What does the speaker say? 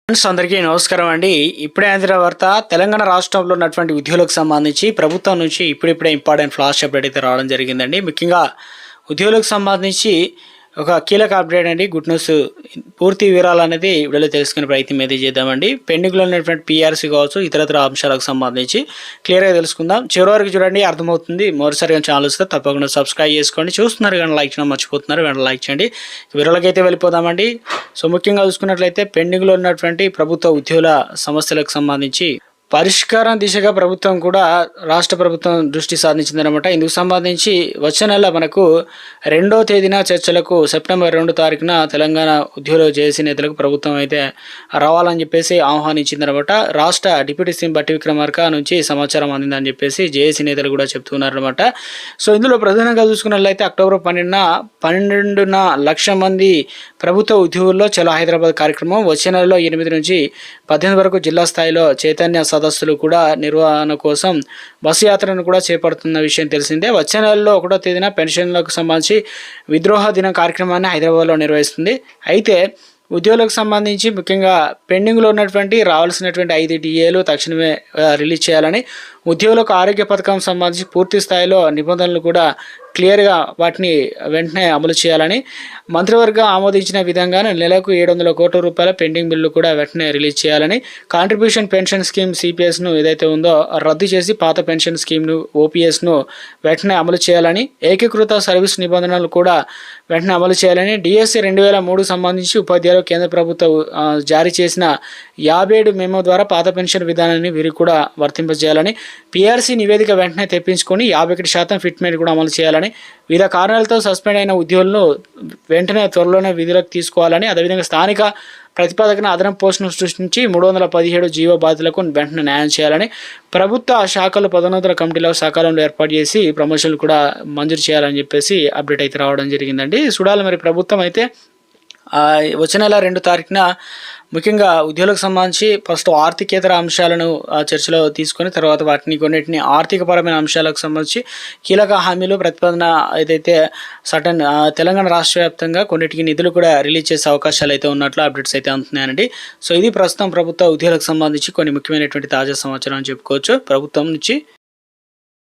Friends అందరికీ నమస్కారం అండి. ఇప్పుడే అందిన వార్త తెలంగాణ రాష్ట్రంలో ఉన్నటువంటి ఉద్యోగులకు సంబంధించి ప్రభుత్వం నుంచి ఇప్పుడిప్పుడే ఇంపార్టెంట్ ఫ్లాష్ అప్డేట్ అయితే రావడం జరిగిందండి. ముఖ్యంగా ఉద్యోగులకు సంబంధించి ఒక కీలక అప్డేట్ అండి. Good news. పూర్తి వివరాలు అనేది వీడియోలో తెలుసుకునే ప్రయత్నం అయితే చేద్దామండి. పెండింగ్లో ఉన్నటువంటి పీఆర్సీ కావచ్చు, ఇతరత్ర అంశాలకు సంబంధించి క్లియర్గా తెలుసుకుందాం. చివరి వరకు చూడండి, అర్థమవుతుంది. మరోసారిగా ఛానల్ వస్తే తప్పకుండా సబ్స్క్రైబ్ చేసుకోండి. చూస్తున్నారు కానీ లైక్ చేయడం మర్చిపోతున్నారు, వెంటనే లైక్ చేయండి. వివరాలకి అయితే వెళ్ళిపోదామండి. సో ముఖ్యంగా చూసుకున్నట్లయితే పెండింగ్లో ఉన్నటువంటి ప్రభుత్వ ఉద్యోగుల సమస్యలకు సంబంధించి పరిష్కారం దిశగా ప్రభుత్వం కూడా రాష్ట్ర ప్రభుత్వం దృష్టి సాధించిందనమాట. ఇందుకు సంబంధించి వచ్చే నెల మనకు 2వ తేదీన చర్చలకు సెప్టెంబర్ 2 తారీఖున తెలంగాణ ఉద్యోగుల జేఏసీ నేతలకు ప్రభుత్వం అయితే రావాలని చెప్పేసి ఆహ్వానించిందనమాట. రాష్ట్ర డిప్యూటీ సీఎం బట్టి విక్రమార్క నుంచి సమాచారం అందిందని చెప్పేసి జేఏసీ నేతలు కూడా చెప్తున్నారనమాట. సో ఇందులో ప్రధానంగా చూసుకున్నట్లయితే అక్టోబర్ 12న 1,00,000 మంది ప్రభుత్వ ఉద్యోగుల్లో చలో హైదరాబాద్ కార్యక్రమం, వచ్చే నెలలో 8 నుంచి 18 వరకు జిల్లా స్థాయిలో చైతన్య సదస్సులు కూడా నిర్వహణ కోసం బస్సు యాత్రను కూడా చేపడుతున్న విషయం తెలిసిందే. వచ్చే నెలలో 1వ తేదీన పెన్షన్లకు సంబంధించి విద్రోహ దినం కార్యక్రమాన్ని హైదరాబాద్లో నిర్వహిస్తుంది. అయితే ఉద్యోగులకు సంబంధించి ముఖ్యంగా పెండింగ్లో ఉన్నటువంటి రావాల్సినటువంటి 5 డిఏలు తక్షణమే రిలీజ్ చేయాలని, ఉద్యోగులకు ఆరోగ్య పథకం సంబంధించి పూర్తి స్థాయిలో నిబంధనలు కూడా క్లియర్గా వాటిని వెంటనే అమలు చేయాలని, మంత్రివర్గం ఆమోదించిన విధంగానే నెలకు 700 కోట్ల రూపాయల పెండింగ్ బిల్లు కూడా వెంటనే రిలీజ్ చేయాలని, కాంట్రిబ్యూషన్ పెన్షన్ స్కీమ్ సిపిఎస్ను ఏదైతే ఉందో రద్దు చేసి పాత పెన్షన్ స్కీమ్ను ఓపీఎస్ను వెంటనే అమలు చేయాలని, ఏకీకృత సర్వీస్ నిబంధనలు కూడా వెంటనే అమలు చేయాలని, డిఎస్సి 2003 సంబంధించి ఉపాధ్యాయులు కేంద్ర ప్రభుత్వం జారీ చేసిన 57 మెమో ద్వారా పాత పెన్షన్ విధానాన్ని వీరికి కూడా వర్తింపజేయాలని, పీఆర్సీ నివేదిక వెంటనే తెప్పించుకొని 51% ఫిట్మెంట్ కూడా అమలు చేయాలని, వివిధ కారణాలతో సస్పెండ్ అయిన ఉద్యోగులను వెంటనే త్వరలోనే విధులకు తీసుకోవాలని, అదేవిధంగా స్థానిక ప్రతిపాదకన అదనపు పోస్టును సృష్టించి 317 జీవో బాధితులకు వెంటనే న్యాయం చేయాలని, ప్రభుత్వ శాఖలు పదోన్నతుల కమిటీలో సకాలంలో ఏర్పాటు చేసి ప్రమోషన్లు కూడా మంజూరు చేయాలని చెప్పేసి అప్డేట్ అయితే రావడం జరిగిందండి. చూడాలి మరి ప్రభుత్వం అయితే వచ్చే నెల 2 తారీఖున ముఖ్యంగా ఉద్యోగులకు సంబంధించి ఫస్ట్ ఆర్థికేతర అంశాలను చర్చలో తీసుకొని తర్వాత వాటిని కొన్నిటిని ఆర్థికపరమైన అంశాలకు సంబంధించి కీలక హామీలు ప్రతిపాదన ఏదైతే సటన్ తెలంగాణ రాష్ట్ర వ్యాప్తంగా కొన్నిటికి నిధులు కూడా రిలీజ్ చేసే అవకాశాలు అయితే ఉన్నట్లు అప్డేట్స్ అయితే అందుతున్నాయండి. సో ఇది ప్రస్తుతం ప్రభుత్వ ఉద్యోగులకు సంబంధించి కొన్ని ముఖ్యమైనటువంటి తాజా సమాచారం అని చెప్పుకోవచ్చు ప్రభుత్వం నుంచి.